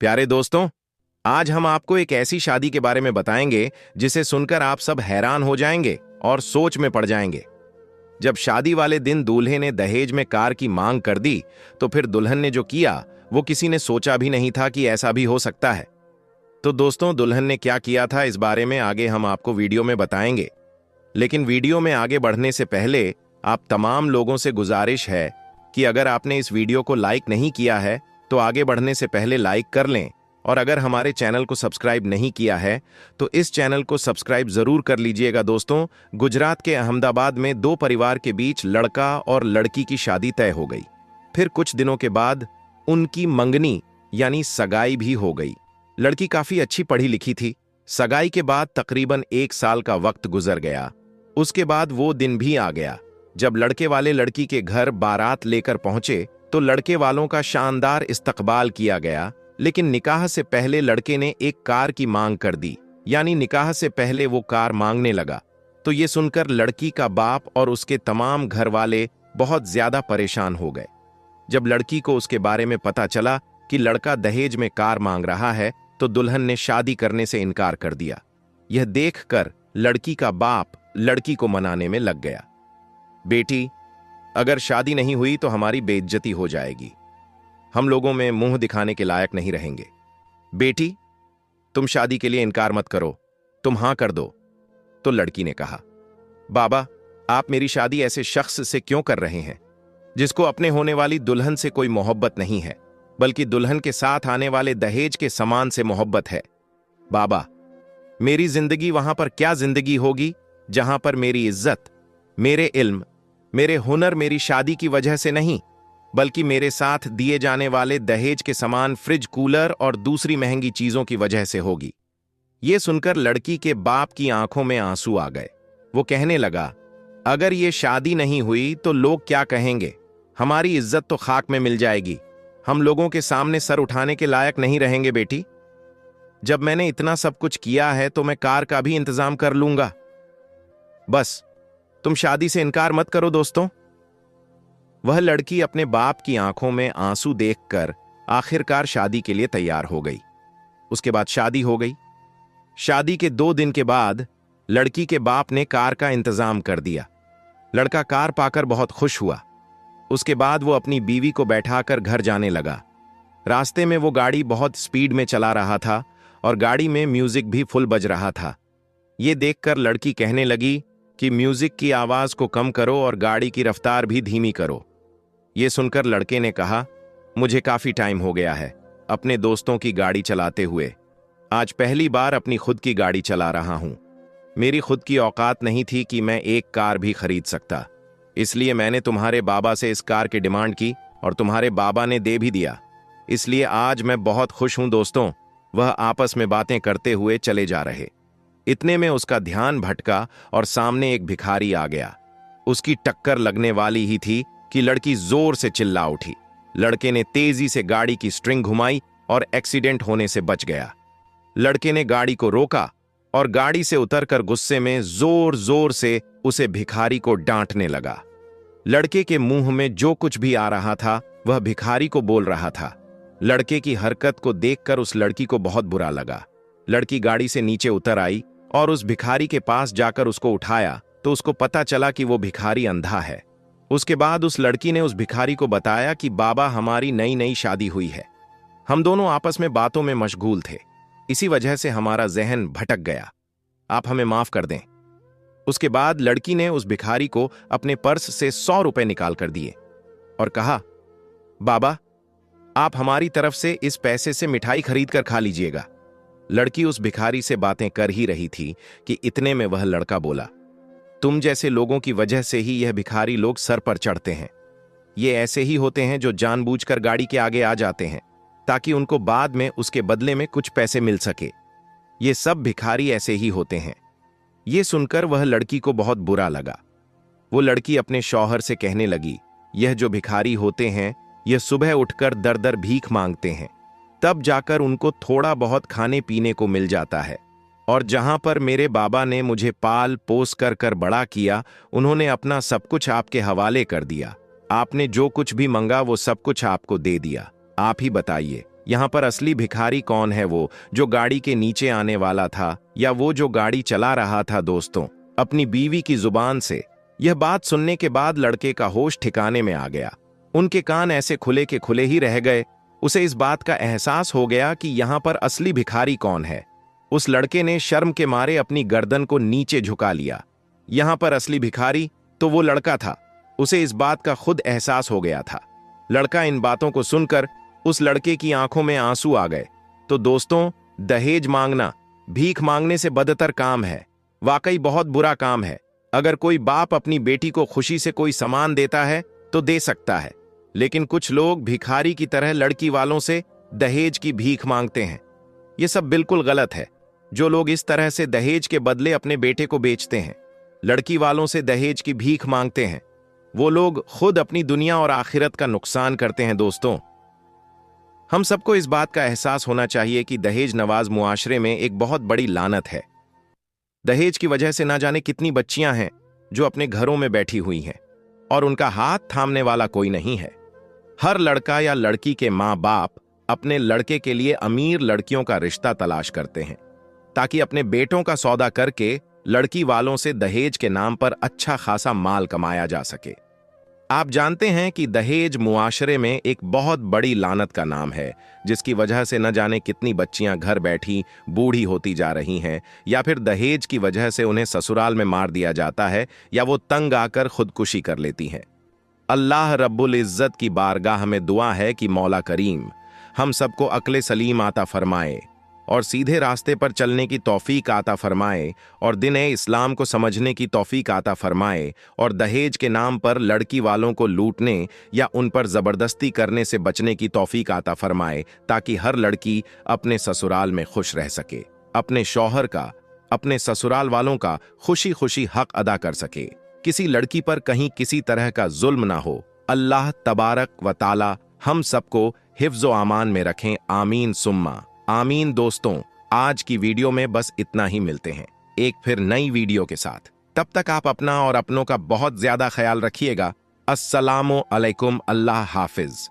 प्यारे दोस्तों, आज हम आपको एक ऐसी शादी के बारे में बताएंगे जिसे सुनकर आप सब हैरान हो जाएंगे और सोच में पड़ जाएंगे। जब शादी वाले दिन दूल्हे ने दहेज में कार की मांग कर दी, तो फिर दुल्हन ने जो किया वो किसी ने सोचा भी नहीं था कि ऐसा भी हो सकता है। तो दोस्तों, दुल्हन ने क्या किया था इस बारे में आगे हम आपको वीडियो में बताएंगे। लेकिन वीडियो में आगे बढ़ने से पहले आप तमाम लोगों से गुजारिश है कि अगर आपने इस वीडियो को लाइक नहीं किया है तो आगे बढ़ने से पहले लाइक कर लें, और अगर हमारे चैनल को सब्सक्राइब नहीं किया है तो इस चैनल को सब्सक्राइब जरूर कर लीजिएगा। दोस्तों, गुजरात के अहमदाबाद में दो परिवार के बीच लड़का और लड़की की शादी तय हो गई। फिर कुछ दिनों के बाद उनकी मंगनी यानी सगाई भी हो गई। लड़की काफी अच्छी पढ़ी लिखी थी। सगाई के बाद तकरीबन 1 साल का वक्त गुजर गया। उसके बाद वो दिन भी आ गया जब लड़के वाले लड़की के घर बारात लेकर पहुंचे तो लड़के वालों का शानदार इस्तकबाल किया गया। लेकिन निकाह से पहले लड़के ने एक कार की मांग कर दी, यानी निकाह से पहले वो कार मांगने लगा। तो ये सुनकर लड़की का बाप और उसके तमाम घर वाले बहुत ज्यादा परेशान हो गए। जब लड़की को उसके बारे में पता चला कि लड़का दहेज में कार मांग रहा है तो दुल्हन ने शादी करने से इनकार कर दिया। यह देखकर लड़की का बाप लड़की को मनाने में लग गया। बेटी, अगर शादी नहीं हुई तो हमारी बेइज्जती हो जाएगी, हम लोगों में मुंह दिखाने के लायक नहीं रहेंगे। बेटी, तुम शादी के लिए इनकार मत करो, तुम हां कर दो। तो लड़की ने कहा, बाबा, आप मेरी शादी ऐसे शख्स से क्यों कर रहे हैं जिसको अपने होने वाली दुल्हन से कोई मोहब्बत नहीं है, बल्कि दुल्हन के साथ आने वाले दहेज के सामान से मोहब्बत है। बाबा, मेरी जिंदगी वहां पर क्या जिंदगी होगी जहां पर मेरी इज्जत, मेरे इल्म, मेरे हुनर मेरी शादी की वजह से नहीं, बल्कि मेरे साथ दिए जाने वाले दहेज के सामान, फ्रिज, कूलर और दूसरी महंगी चीजों की वजह से होगी। यह सुनकर लड़की के बाप की आंखों में आंसू आ गए। वो कहने लगा, अगर ये शादी नहीं हुई तो लोग क्या कहेंगे? हमारी इज्जत तो खाक में मिल जाएगी, हम लोगों के सामने सर उठाने के लायक नहीं रहेंगे। बेटी, जब मैंने इतना सब कुछ किया है तो मैं कार का भी इंतजाम कर लूंगा। बस तुम शादी से इनकार मत करो। दोस्तों, वह लड़की अपने बाप की आंखों में आंसू देखकर आखिरकार शादी के लिए तैयार हो गई। उसके बाद शादी हो गई। शादी के 2 दिन के बाद लड़की के बाप ने कार का इंतजाम कर दिया। लड़का कार पाकर बहुत खुश हुआ। उसके बाद वो अपनी बीवी को बैठाकर घर जाने लगा। रास्ते में वो गाड़ी बहुत स्पीड में चला रहा था और गाड़ी में म्यूजिक भी फुल बज रहा था। ये देखकर लड़की कहने लगी कि म्यूजिक की आवाज को कम करो और गाड़ी की रफ्तार भी धीमी करो। यह सुनकर लड़के ने कहा, मुझे काफी टाइम हो गया है अपने दोस्तों की गाड़ी चलाते हुए। आज पहली बार अपनी खुद की गाड़ी चला रहा हूं। मेरी खुद की औकात नहीं थी कि मैं एक कार भी खरीद सकता, इसलिए मैंने तुम्हारे बाबा से इस कार की डिमांड की और तुम्हारे बाबा ने दे भी दिया। इसलिए आज मैं बहुत खुश हूं। दोस्तों, वह आपस में बातें करते हुए चले जा रहे। इतने में उसका ध्यान भटका और सामने एक भिखारी आ गया। उसकी टक्कर लगने वाली ही थी कि लड़की जोर से चिल्ला उठी। लड़के ने तेजी से गाड़ी की स्ट्रिंग घुमाई और एक्सीडेंट होने से बच गया। लड़के ने गाड़ी को रोका और गाड़ी से उतरकर गुस्से में जोर जोर से उसे भिखारी को डांटने लगा। लड़के के मुंह में जो कुछ भी आ रहा था वह भिखारी को बोल रहा था। लड़के की हरकत को देखकर उस लड़की को बहुत बुरा लगा। लड़की गाड़ी से नीचे उतर आई और उस भिखारी के पास जाकर उसको उठाया तो उसको पता चला कि वो भिखारी अंधा है। उसके बाद उस लड़की ने उस भिखारी को बताया कि बाबा, हमारी नई नई शादी हुई है, हम दोनों आपस में बातों में मशगूल थे, इसी वजह से हमारा जहन भटक गया, आप हमें माफ कर दें। उसके बाद लड़की ने उस भिखारी को अपने पर्स से 100 रुपए निकाल कर दिए और कहा, बाबा, आप हमारी तरफ से इस पैसे से मिठाई खरीद कर खा लीजिएगा। लड़की उस भिखारी से बातें कर ही रही थी कि इतने में वह लड़का बोला, तुम जैसे लोगों की वजह से ही यह भिखारी लोग सर पर चढ़ते हैं। ये ऐसे ही होते हैं जो जानबूझकर गाड़ी के आगे आ जाते हैं ताकि उनको बाद में उसके बदले में कुछ पैसे मिल सके। ये सब भिखारी ऐसे ही होते हैं। ये सुनकर वह लड़की को बहुत बुरा लगा। वो लड़की अपने शौहर से कहने लगी, यह जो भिखारी होते हैं यह सुबह उठकर दर दर भीख मांगते हैं, तब जाकर उनको थोड़ा बहुत खाने पीने को मिल जाता है। और जहां पर मेरे बाबा ने मुझे पाल पोस कर बड़ा किया, उन्होंने अपना सब कुछ आपके हवाले कर दिया। आपने जो कुछ भी मंगा वो सब कुछ आपको दे दिया। आप ही बताइए, यहाँ पर असली भिखारी कौन है? वो जो गाड़ी के नीचे आने वाला था या वो जो गाड़ी चला रहा था? दोस्तों, अपनी बीवी की जुबान से यह बात सुनने के बाद लड़के का होश ठिकाने में आ गया। उनके कान ऐसे खुले के खुले ही रह गए। उसे इस बात का एहसास हो गया कि यहाँ पर असली भिखारी कौन है। उस लड़के ने शर्म के मारे अपनी गर्दन को नीचे झुका लिया। यहाँ पर असली भिखारी तो वो लड़का था। उसे इस बात का खुद एहसास हो गया था। लड़का इन बातों को सुनकर उस लड़के की आंखों में आंसू आ गए। तो दोस्तों, दहेज मांगना भीख मांगने से बदतर काम है। वाकई बहुत बुरा काम है। अगर कोई बाप अपनी बेटी को खुशी से कोई सामान देता है तो दे सकता है, लेकिन कुछ लोग भिखारी की तरह लड़की वालों से दहेज की भीख मांगते हैं। यह सब बिल्कुल गलत है। जो लोग इस तरह से दहेज के बदले अपने बेटे को बेचते हैं, लड़की वालों से दहेज की भीख मांगते हैं, वो लोग खुद अपनी दुनिया और आखिरत का नुकसान करते हैं। दोस्तों, हम सबको इस बात का एहसास होना चाहिए कि दहेज नवाज मुआशरे में एक बहुत बड़ी लानत है। दहेज की वजह से ना जाने कितनी बच्चियां हैं जो अपने घरों में बैठी हुई हैं और उनका हाथ थामने वाला कोई नहीं है। हर लड़का या लड़की के माँ बाप अपने लड़के के लिए अमीर लड़कियों का रिश्ता तलाश करते हैं ताकि अपने बेटों का सौदा करके लड़की वालों से दहेज के नाम पर अच्छा खासा माल कमाया जा सके। आप जानते हैं कि दहेज मुआशरे में एक बहुत बड़ी लानत का नाम है, जिसकी वजह से न जाने कितनी बच्चियां घर बैठी बूढ़ी होती जा रही हैं, या फिर दहेज की वजह से उन्हें ससुराल में मार दिया जाता है, या वो तंग आकर खुदकुशी कर लेती हैं। अल्लाह रब्बुल इज्जत की बारगाह में दुआ है कि मौला करीम हम सबको अक्ल सलीम आता फरमाए और सीधे रास्ते पर चलने की तौफीक आता फरमाए और दीन इस्लाम को समझने की तौफीक आता फरमाए और दहेज के नाम पर लड़की वालों को लूटने या उन पर ज़बरदस्ती करने से बचने की तौफीक आता फरमाए, ताकि हर लड़की अपने ससुराल में खुश रह सके, अपने शौहर का, अपने ससुराल वालों का खुशी खुशी हक अदा कर सके, किसी लड़की पर कहीं किसी तरह का जुल्म ना हो। अल्लाह तबारक व ताला हम सबको हिफ्ज़ व आमान में रखें। आमीन सुम्मा आमीन। दोस्तों, आज की वीडियो में बस इतना ही। मिलते हैं एक फिर नई वीडियो के साथ। तब तक आप अपना और अपनों का बहुत ज्यादा ख्याल रखिएगा। अस्सलामु अलैकुम। अल्लाह हाफिज।